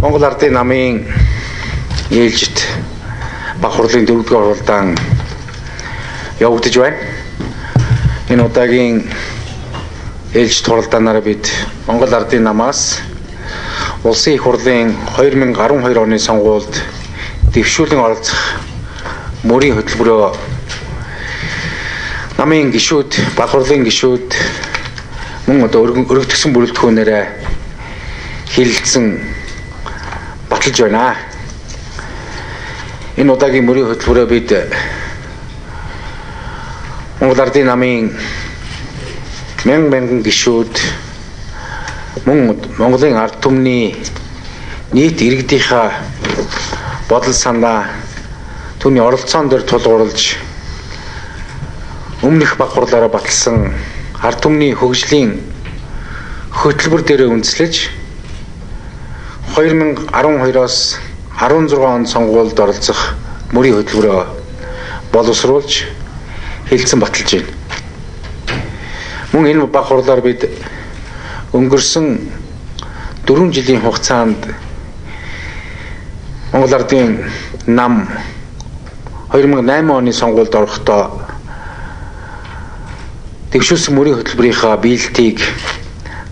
Монгол Ардын намын ээлжид Бах хурлын 4-р уралдаан явагдаж байна. Энэ удаагийн ээлжид уралдаанаараа бид Монгол Ардын намаас Улсын их хурлын 2012 оны сонгуульд дэвшүүлэн оролцох мөрийн хөтөлбөрөөр намын гишүүд, Бах хурлын гишүүд мөн одоо өргөдсөн бүрэлдэхүүнээрээ хилэлцэн баталж байна. Энэ удаагийн мөрийн хөтөлбөрөөр бид Монгол Ардын намын мянган гишүүд мөн Монголын ард түмний нийт иргэдийнхаа бодол санаа түүний оролцоон дээр тулгуурлаж өмнөх Бах хурлаараа баталсан ард түмний хөгжлийн хөтөлбөр дээр үндэслэж 2012-оос 16 он сонгуульд оролцох мөрийн хөтөлбөрөөр боловсруулж хэлэлцэн баталж байна. Мөн энэ Бах хурлаар бид өнгөрсөн 4 жилийн хугацаанд Монгол Ардын нам 2008 оны сонгуульд орохдоо дэвшүүлсэн мөрийн хөтөлбөрийнхаа биелэлтийг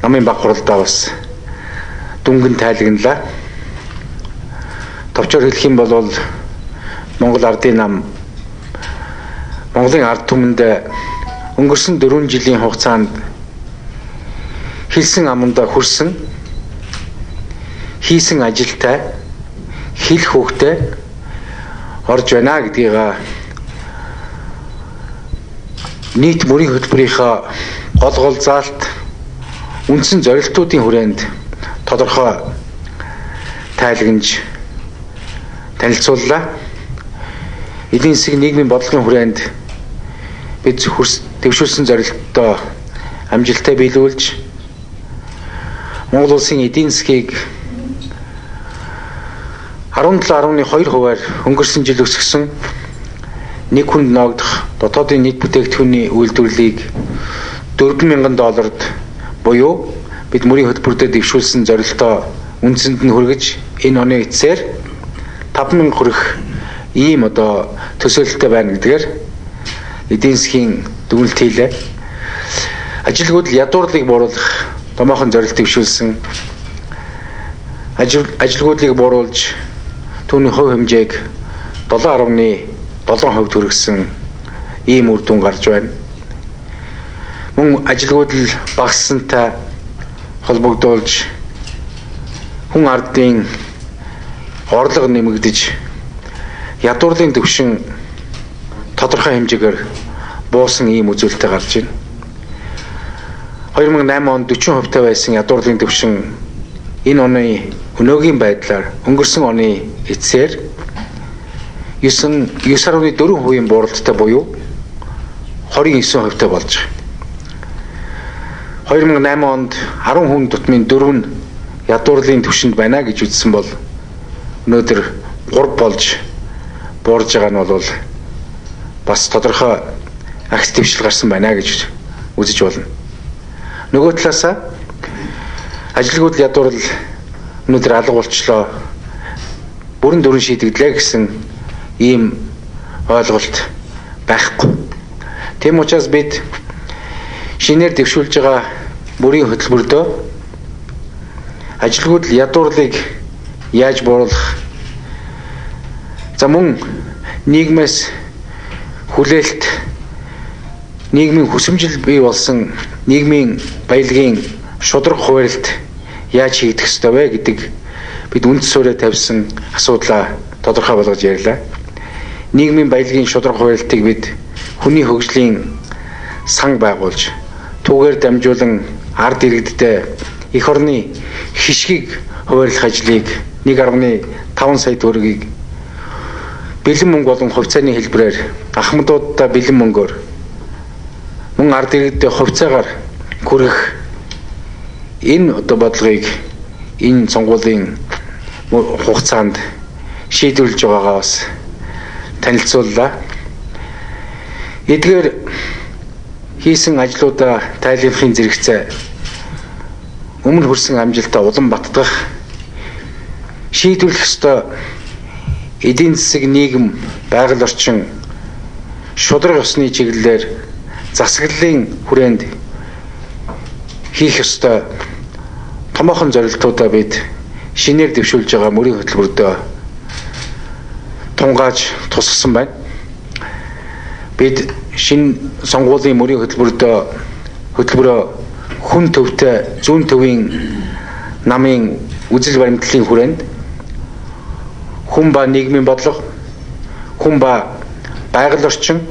намын Бах хуралдаа бас дүнгийн тайлагналаа. Товчоор хэлэх юм бол Монгол Ардын нам Монголын ард түмэнд өнгөрсөн 4 жилийн хугацаанд хэлсэн амандаа хүрсэн, хийсэн ажилтай, хэлэх хүүхдээ орж байна гэдгийг нийт мөрийн хөтөлбөрийнхаа гол заалт үндсэн зорилтуудын хүрээнд тодорхой тайлагнаж танилцууллаа. Эдийн засгийн нийгмийн бодлогын хүрээнд бид дэвшүүлсэн зорилттой амжилттай биелүүлж Монгол улсын эдийн засгийг 17.2%-аар өнгөрсөн жил өсгсөн, нэг хүнд ногдох дотоодын нийт бүтээгдэхүүний үйлдвэрлэлийг $4,000 буюу бид мөрийн хөтөлбөрөөр дэвшүүлсэн зорилтоо үндсэнд нь хүргэж энэ оны эцсээр 5,000 хүрэх ийм одоо төсөөлөлтэй байна гэдгээр эдийн засгийн дүгнэлт хийлээ. Ажилгүйдэл ядуурлыг бууруулах томоохон зорилт дэвшүүлсэн. Ажилгүйдлийг бууруулж түүний хувь хэмжээг 7.7% хүргэсэн ийм үр дүн гарч байна. Мөн ажилгүйдэл багассантай холбогдуулж хүн ардын орлого нэмэгдэж ядуурлын түвшин тодорхой хэмжээгээр буусан ийм үзүүлэлт гарч байна. 2008 онд 40% байсан ядуурлын түвшин энэ оны өнөөгийн байдлаар өнгөрсөн оны эцсээр 9.4% бууралттай буюу 29% болж байгаа. 2008 онд 10 хүн тутмын 4 нь ядуурлын түвшинд байна гэж үзсэн бол өнөөдөр 3 болж буурж байгаа нь бол бас тодорхой агц дэвшил гарсан байна гэж үзэж болно. Нөгөө талаасаа ажилгүйдэл ядуурл өнөөдөр алга болчлоо, бүрэн дүрэн шийдэгдлээ гэсэн ийм ойлголт байхгүй. Тийм учраас бид шинээр дэвшүүлж байгаа мөрийн хөтөлбөрөөр ажилгүйдэл ядуурлыг яаж бууруулах, за мөн нийгмээс хүлээлт, нийгмийн хүсэмжил бий болсон нийгмийн баялагын шударга хуваарлт яаж хийгдэх ёстой вэ гэдэг бид үнд суурьа тавьсан асуудлаа тодорхой болгож ярьлаа. Нийгмийн баялагын шударга хуваарлтыг бид хүний хөгжлийн сан байгуулж түүгээр дамжуулан ард иргэдтэй эх орны хишгийг хуваарлах ажлыг 1.5 сая төгрөгийг бэлэн мөнгө болон хувьцааны хэлбэрээр ахмадуудаа бэлэн мөнгөөр мөн ард иргэдтэй хувьцаагаар хүргэх энэ одоо бодлогыг энэ сонгуулийн хугацаанд шийдвэрлэж байгаагаа бас танилцууллаа. Эдгээр хийсэн ажлуудаа тайлбарлахын зэрэгцээ өмнө хүрсэн амжилтаа улам баттгах шийдвэрлэх ёстой эдийн засаг, нийгэм, байгаль орчин, шударга ёсны чиглэлээр засаглалын хүрээнд хийх ёстой томоохон зорилтуудаа бид шинээр дэвшүүлж байгаа мөрийн хөтөлбөрөдөө тунгааж тусгасан байна. Бид шинэ сонгуулийн мөрийн хөтөлбөрөө хүн төвтэй зүүн төвийн намын үзэл баримтлалын хүрээнд хүн ба нийгмийн бодлого, хүн ба байгаль орчин,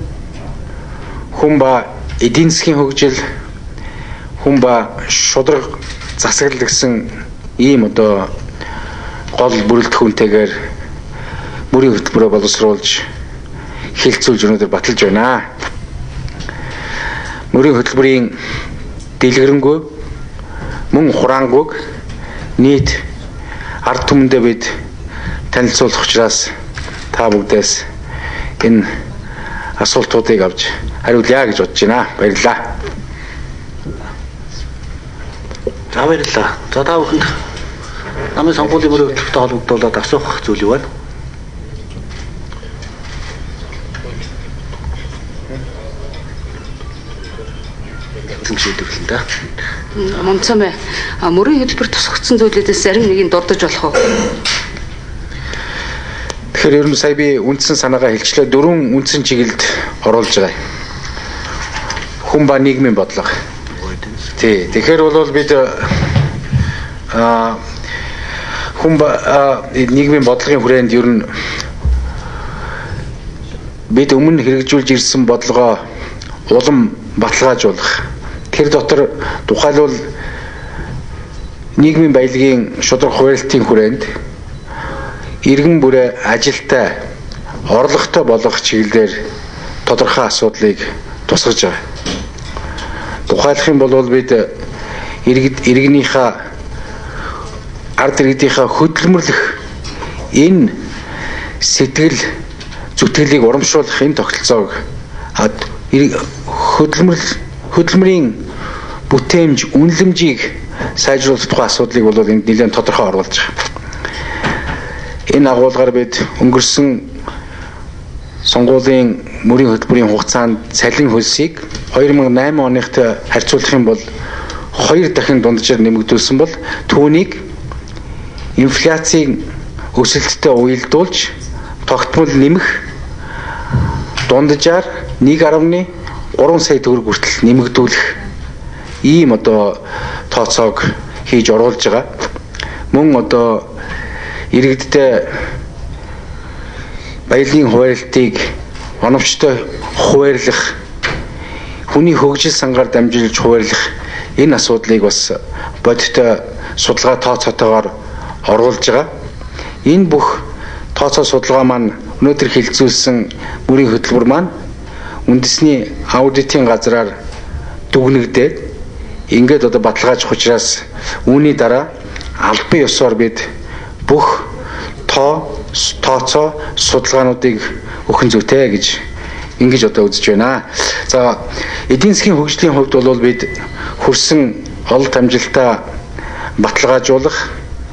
хүн ба эдийн засгийн хөгжил, хүн ба шударга засаглал гэсэн ийм гол бүрэлдэхүүнтэйгээр мөрийн хөтөлбөрөө боловсруулж хэлэлцүүлж өнөөдөр баталж байна. Мөрийн хөтөлбөрийн дэлгэрэнгүй мөн хураангүйг нийт ард түмэндээ бид танилцуулах учраас та бүгдээс энэ асуултуудыг авч хариулъя гэж бодож байна. Баярлалаа. За баярлалаа. За та бүхэнд намын сонгуулийн мөрийн хөтөлбөртэй холбогдуулаад асуух зүйл юу байна? Монцомэ мөрийн хөтөлбөр тусгацсан зүйлүүдээс зарим нэгийг дурдж болох уу? Тэгэхээр ер нь сая би үндсэн санаагаа хэлчлээ. 4 үндсэн чиглэлд оруулж байгаа. Хүн ба нийгмийн бодлого. Тий. Тэгэхээр бол бид хүн ба нийгмийн бодлогын хүрээнд ер нь бид өмнө хэрэгжүүлж ирсэн бодлогоо улам баталгаажуулах. Тэр дотор тухайлбал нийгмийн баялагын шударга хуваарлтын хүрээнд иргэн бүрээ ажилтай, орлоготой болгох чиглэлээр тодорхой асуудлыг тусгаж байгаа. Тухайлах юм бол бид иргэнийхээ ард иргэдийнхээ хөдөлмөрлөх энэ сэтгэл зүтгэлийг урамшуулах энэ тогтолцоог хөдөлмөрийн бүтээмж, үнэлэмжийг сайжруулах тухай асуудлыг бол энд нэлээд тодорхой оруулж байгаа. Энэ агуулгаар бид өнгөрсөн сонгуулийн мөрийн хөтөлбөрийн хугацаанд цалин хөлсийг 2008 оныхтой харьцуулах юм бол 2 дахин дунджаар нэмэгдүүлсэн бол түүнийг инфляцийн өсөлттэй уялдуулж тогтмол нэмэх дунджаар 1.3 сая төгрөг хүртэл нэмэгдүүлэх ийм тооцоог хийж оруулж байгаа. Мөн иргэдтэй баялагын хуваарлтыг оновчтой хуваарлах, хүний хөгжил сангаар дамжуулж хуваарлах энэ асуудлыг бас бодиттой судалгаа тооцоотойгоор оруулж байгаа. Энэ бүх тооцоо судалгаа маань өнөөдөр хэлэлцүүлсэн мөрийн хөтөлбөр маань үндэсний аудитын газраар дүгнэгдээд ингээд баталгаажих учраас үүний дараа албан ёсоор бид бүх тооцоо судалгаануудыг өгөх зүйтэй гэж ингэж үзэж байна. За эдийн засгийн хөгжлийн хувьд бол бид хүрсэн ололт амжилтаа баталгаажуулах,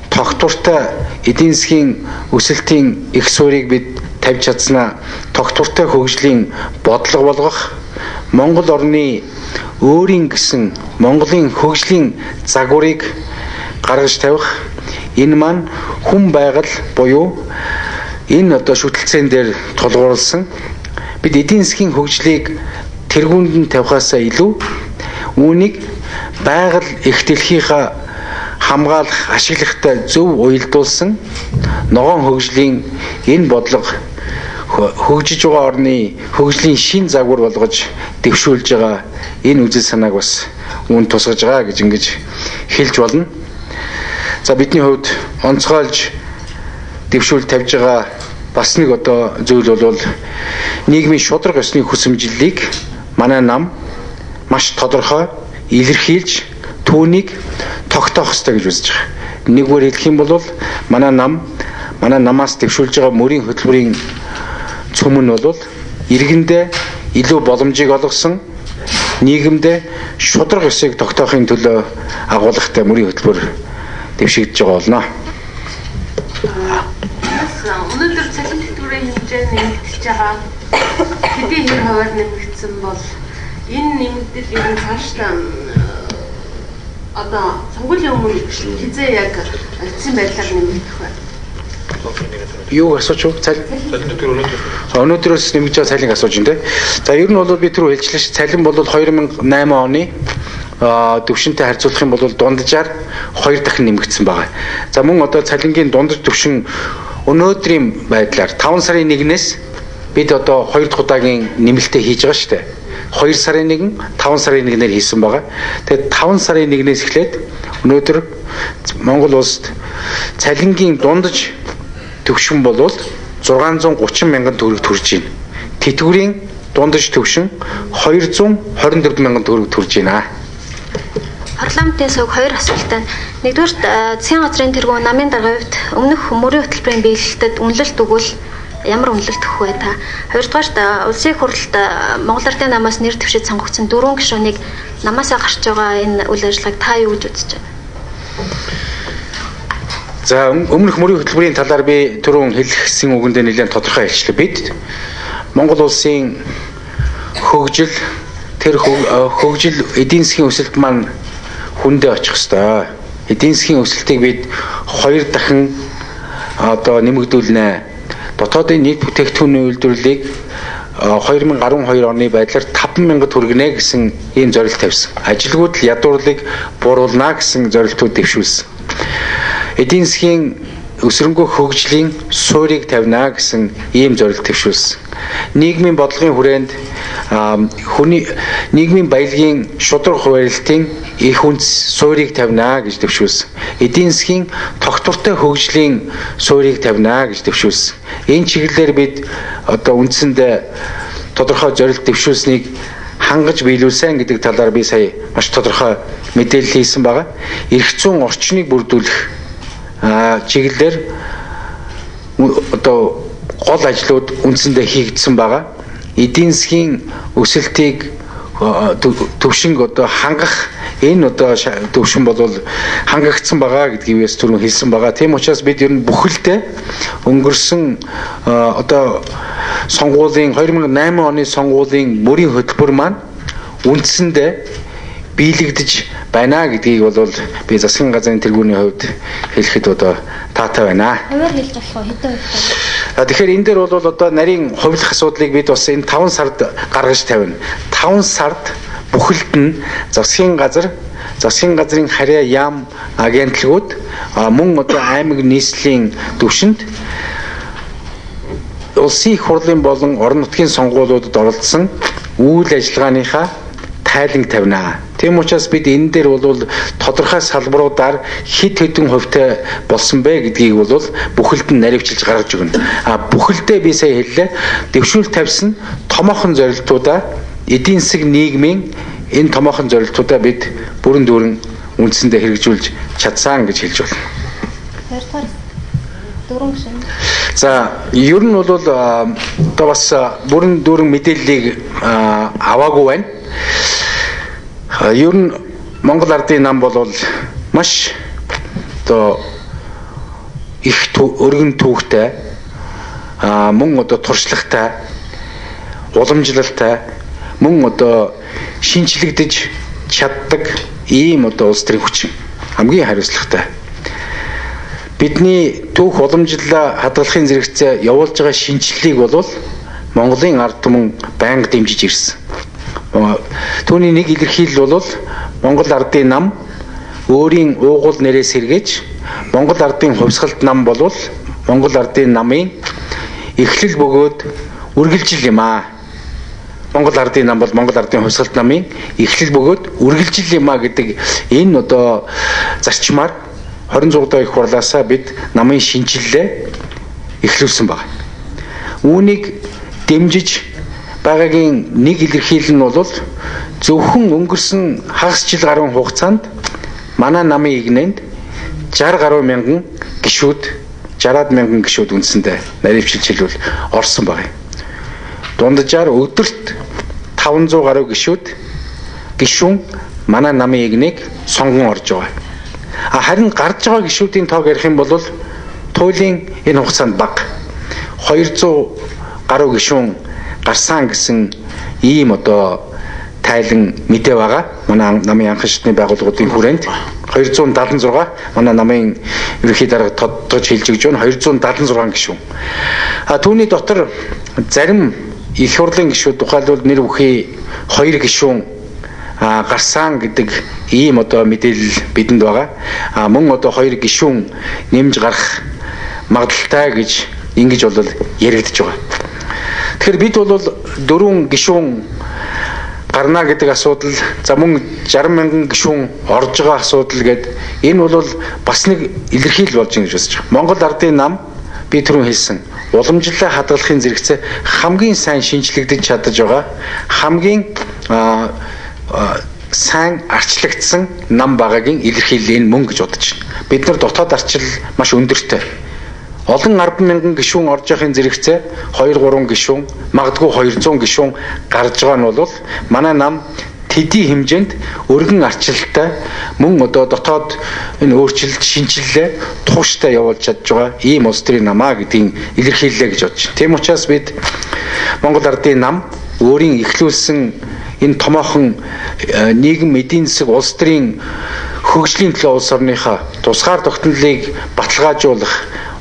тогтвортой эдийн засгийн өсөлтийн их суурийг бид тавьж чадсанаа тогтвортой хөгжлийн бодлого болгох, Монгол орны өөрийн гэсэн Монголын хөгжлийн загварыг гаргаж тавих, энэ маань хүн байгаль буюу энэ шүтэлцэн дээр тулгуурласан бид эдийн засгийн хөгжлийг тэргуунд нь тавихаасаа илүү үүнийг байгаль их дэлхийнхаа хамгаалах, ашиглахтай зөв уялдуулсан ногоон хөгжлийн энэ бодлого хөгжиж байгаа орны хөгжлийн шин загвар болгож дэвшүүлж байгаа энэ үзэл санааг бас үүнд тусгаж байгаа гэж ингэж хэлж болно. За бидний хувьд онцгойлж дэвшүүл тавьж байгаа бас нэг зүйл бол нийгмийн шударга ёсны хүсэмжлэлийг манай нам маш тодорхой илэрхийлж түүнийг тогтоох ёстой гэж үзэж байгаа. Нэгвэр хэлэх юм бол манай намаас дэвшүүлж байгаа мөрийн хөтөлбөрийн цөм нь бол иргэндээ илүү боломжийг олгосон, нийгэмдээ шударга ёсыг тогтоохын төлөө агуулгатай мөрийн хөтөлбөр дэвшигдэж байгаа болно. Өнөөдөр цалин тэтгэврийн хэмжээ нэмэгдэж байгаа. Хэдийн хувиар нэмэгдсэн бол энэ нэмэгдэл ер нь цаашдаа одоо сонгуулийн өмнө хизээ яг эцсийн байдлаар нэмэгдэх байна. Юу асууж юу? Цалин тэтгэвэр өнөөдрөөс нэмэгдэж байгаа цалинг асууж байна те. За ер нь бол би түрүү хэлжлээ ш. Цалин бол 2008 оны төвшөнтэй харьцуулах юм бол дунджаар 2 дахин нэмэгдсэн байгаа. За мөн одоо цалингийн дундаж төвшин өнөөдрийн байдлаар 5 сарын 1-ээс бид одоо 2 дахь удаагийн нэмэлтээ хийж байгаа шүү дээ. 2 сарын 1, 5 сарын 1-ээр хийсэн байгаа. Тэгээд 5 сарын 1-ээс эхлээд өнөөдөр Монгол улсад цалингийн дундаж төвшин бол 630 мянган төгрөг төрж байна. Тэтгэврийн дундаж төвшин 224 мянган төгрөг төрж байна. Парламентын сувг 2 асуултаа. Нэгдүгээр засгийн газрын тэргүүн намын даргын хувьд өмнөх мөрийн хөтөлбөрийн биелэлтэд үнэлэлт өгвөл ямар үнэлэлт өгөх вэ та? Хоёрдугаар улсын их хурлд Монгол Ардын намаас нэр дэвшиж сонгогдсон 4 гишүүнийг намаасаа гарч байгаа энэ үйл ажиллагааг та юу гэж үзэж байна? За өмнөх мөрийн хөтөлбөрийн талаар би түрүүн хэлсэн үгэндээ нэлээд тодорхой хэлчлээ. Бид Монгол улсын хөгжил тэр хөгжил эдийн засгийн өсөлт маань хүндээ очих ёстой. Эдийн засгийн өсөлтийг бид 2 дахин одоо нэмэгдүүлнэ. Дотоодын нийт бүтээгдэхүүний үйлдвэрлэлийг 2012 оны байдлаар 5,000 төгрөгнэ гэсэн ийм зорилт тавьсан. Ажилгүйд ядуурлыг бууруулна гэсэн зорилтууд дэвшүүлсэн. Эдийн засгийн өсрөнгөө хөгжлийн суурийг тавина гэсэн ийм зорилт дэвшүүлсэн. Нийгмийн бодлогын хүрээнд нийгмийн баялагын шударга хуваарлтын их үндэс суурийг тавина гэж дэвшүүлсэн. Эдийн засгийн тогтвортой хөгжлийн суурийг тавина гэж дэвшүүлсэн. Энэ чиглэлээр бид одоо үндсэндээ тодорхой зорилт дэвшүүлсэнийг хангаж биелүүлсэн гэдэг талаар би сая маш тодорхой мэдээлэл хийсэн байгаа. Эрх зүйн орчныг бүрдүүлэх чиглэлээр одоо гол ажлууд үндсэндээ хийгдсэн байгаа. Эдийн засгийн өсөлтийг төвшинг одоо хангах энэ одоо төвшин бол хангагдсан байгаа гэдгийг бас түрүүн хэлсэн байгаа. Тийм учраас бид ер нь бүхэлдээ өнгөрсөн одоо сонгуулийн 2008 оны сонгуулийн мөрийн хөтөлбөр маань үндсэндээ биелэгдэж байна гэдгийг бол би засгийн газрын тэргүүний хувьд хэлэхэд одоо таатай байна. Хувиар хэлж болох уу? Хэдэн хувь? Тэгэхээр энэ дээр бол одоо нарийн хувилах асуудлыг бид бас энэ 5 сард гаргаж тавина. 5 сард бүхэлд нь засгийн газрын харьяа яам агентлагууд мөн одоо аймаг нийслэлийн түвшинд улсын их хурлын болон орон нутгийн сонгуулиудад оролцсон үйл ажиллагааныхаа тайланг тавина. Тийм учраас бид энэ дээр бол тодорхой салбаруудаар хэд хэдэн хувьтай болсон бэ гэдгийг бол бүхэлд нь наривчилж гаргаж өгнө. Бүхэлдээ би сая хэллээ. Дэвшүүл тавьсан томоохон зорилтуудаа эдийн засаг нийгмийн энэ томоохон зорилтуудаа бид бүрэн дүүрэн үндсэндээ хэрэгжүүлж чадсан гэж хэлж байна. Хоёрдугаар дөрөв гишүүн. За ер нь бол одоо бас бүрэн дүүрэн мэдээллийг аваагүй байна. Ер нь Монгол Ардын нам бол маш одоо их өргөн түүхтэй мөн одоо туршлагатай уламжлалтай мөн одоо шинчлэгдэж чаддаг ийм одоо улс төрийн хүчин хамгийн хариуцлагатай. Бидний түүх уламжлалаа хадгалахын зэрэгцээ явуулж байгаа шинжилгээг бол Монголын ард түмэн байнга дэмжиж ирсэн. Түүний нэг илэрхийлэл бол Монгол Ардын нам өөрийн уугуул нэрээс сэргээж Монгол Ардын хувьсгалт нам бол Монгол Ардын намын эхлэл бөгөөд үргэлжил юм аа. Монгол Ардын нам бол Монгол Ардын хувьсгалт намын эхлэл бөгөөд үргэлжил юм аа гэдэг энэ одоо зарчмаар 26 дахь их хурлаасаа бид намын шинжилгээ эхлүүлсэн байна. Үүнийг дэмжиж байгаагийн нэг илэрхийлэл нь бол зөвхөн өнгөрсөн хагас жил гаруй хугацаанд манай намын игнэнд 60 гаруй мянган гишүүд 60-аад мянган гишүүд үндсэндээ наривчилж хэлбэл орсон байна. Дунджаар өдөрт 500 гаруй гишүүн манай намын игнийг сонгон орж байгаа. Харин гарч байгаа гишүүдийн тоог ярих юм бол туйлын энэ хугацаанд бага 200 гаруй гишүүн гарсан гэсэн ийм одоо тайлан мэдээ байгаа. Манай намын анхан шатны байгууллагуудын хүрээнд 276 манай намын ерөнхий дарга тодтогч хэлж өгч байна 276 гишүүн. Түүний дотор зарим их хурлын гишүүд тухайлбал нэр бүхий 2 гишүүн гарсан гэдэг ийм одоо мэдээлэл бидэнд байгаа. Мөн одоо 2 гишүүн нэмж гарах магадaltaй гэж ингэж бол яригдж байгаа. Тэгэхээр бид бол 4 гишүүн гарна гэдэг асуудал, за мөн 60 мянган гишүүн орж байгаа асуудал гэдэг энэ бол бас нэг илэрхийлэл болж байгаа гэж үзэж байна. Монгол Ардын нам би түрүүн хэлсэн уламжлалаа хадгалахын зэрэгцээ хамгийн сайн шинжлэгдэж чадаж байгаа, хамгийн сайн арчлагдсан нам байгаагийн илэрхийлэл энэ мөн гэж бодож байна. Бид нар дотоод арчил маш өндөртэй. Олон 10 мянган гишүүн орж явахын зэрэгцээ 2-3 гишүүн, магадгүй 200 гишүүн гарч байгаа нь бол манай нам тэдний хэмжээнд өргөн арчилтай мөн одоо дотоод энэ өөрчлөлт шинжилгээ тууштай явуулж чадж байгаа ийм улс төрийн намаа гэдгийг илэрхийллээ гэж бодож байна. Тийм учраас бид Монгол Ардын нам өөрийн эхлүүлсэн энэ томоохон нийгэм эдийн засаг улс төрийн хөгжлийн төлөө улс орныхаа тусгаар тогтнолыг баталгаажуулах,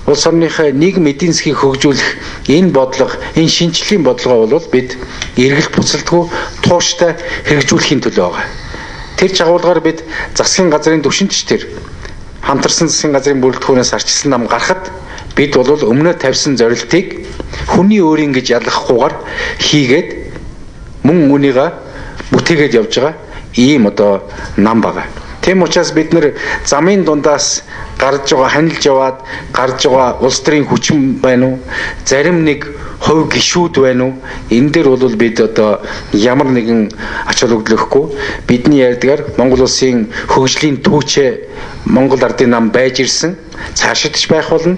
улс орныхаа нийгэм эдийн засгийг хөгжүүлэх энэ бодлого, энэ шинжилгээний бодлогоо бол бид эргэлт буцалтгүй тууштай хэрэгжүүлэхийн төлөө байгаа. Тэр жагуулгаар бид засгийн газрын түвшинч тэр хамтарсан засгийн газрын бүрэлдэхүүнээс арчилсан нам гарахад бид бол өмнө тавьсан зорилтыг хүний өөрийн гэж ялгахгүйгээр хийгээд мөн үүнийгээ бүтээгээд явж байгаа ийм одоо нам байгаа. Тийм учраас бид нэр замын дундаас гарч байгаа ханилж яваад гарч байгаа улс төрийн хүчин байна уу? Зарим нэг хувь гишүүд байна уу? Энэ дээр бол бид одоо ямар нэгэн ач холбогдлохгүй бидний ярьдгаар Монгол улсын хөгжлийн түүчээ Монгол Ардын нам байж ирсэн, цаашдч байх болно.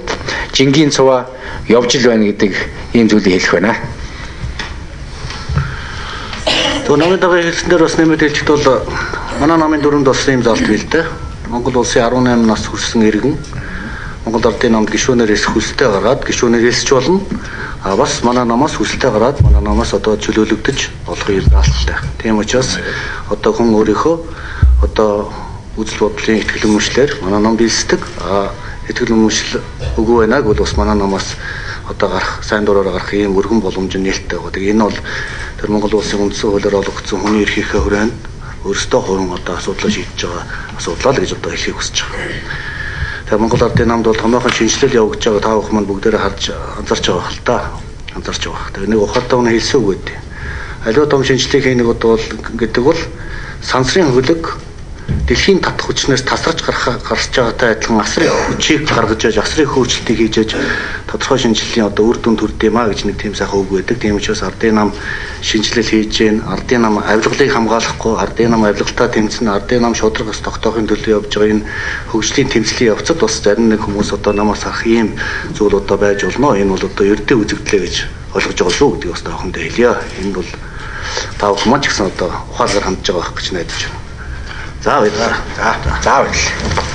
Жингийн цуваа явж ил байна гэдэг ийм зүйлийг хэлэх байна. Намын дагуу хэлснээр бас нэмээд хэлэхэд бол манай намын дүрмд бас ийм заалт бий л дээ. Монгол улсын 18 нас хүрсэн иргэн Монгол Ардын намд гишүүнээрээс хүсэлтээ гаргаад гишүүнээр хэлсэж болно. Бас манай намаас хүсэлтээ гараад манай намаас одоо чөлөөлөгдөж болохын заалттай. Тийм учраас одоо хүн өөрийнхөө одоо үзэл бодлын ихтгэл өмчлөөр манай нам бэлсдэг. Ихтгэл өмчл өгөө байнаг бол бас манай намаас одоо гарах сайн дураараа гарах ийм өргөн боломж нээлттэй байгаа. Тэгээ энэ бол тэр Монгол улсын үндсэн хуулиар олгогдсон хүний эрхийнхээ хүрээнд өөрсдөө хувийн одоо асуудлаа шийдэж байгаа асуудлаа л гэж одоо хэлхийг хүсэж байгаа. Тэгээ Монгол Ардын намд бол томоохон шинжилэл явагдаж байгаа та бүхэн маань бүгдээрээ харж анзарч байгаа хэл та. Анзарч байгаа. Тэгээ нэг ухаалтай үнэ хэлсэн үг гэдэг. Аливаа том шинжилгээ хийх бол гэдэг бол сансрын хөлөг дэлхийн татах хүчнээс тасарч гарч байгаатай адилхан асрын хүчийг гаргаж яж, асрын хөөцөлтийг хийж яж тодорхой шинжилгээний одоо үр дүн төрд юм а гэж нэг тийм сайхан үг байдаг. Тийм учраас Ардын нам шинжилэл хийж гэн, Ардын нам авилгалыг хамгаалахгүй, Ардын нам авилгалтаа тэмцэн, Ардын нам шударгаас тогтоохын төлөө явж байгаа энэ хөгжлийн тэмцлийн явцад бас зарим нэг хүмүүс одоо намаас ах ийм зүйл одоо байж болно. Энэ бол одоо ердөө үзэгдлээ гэж ойлгож байгаа шүү гэдгийг бас таахандаа хэлье. Энэ бол та бүхэн маань ч гэсэн одоо ухаалгаар хандж байгаа байх гэж найдаж байна. За баярлалаа. За баярлалаа.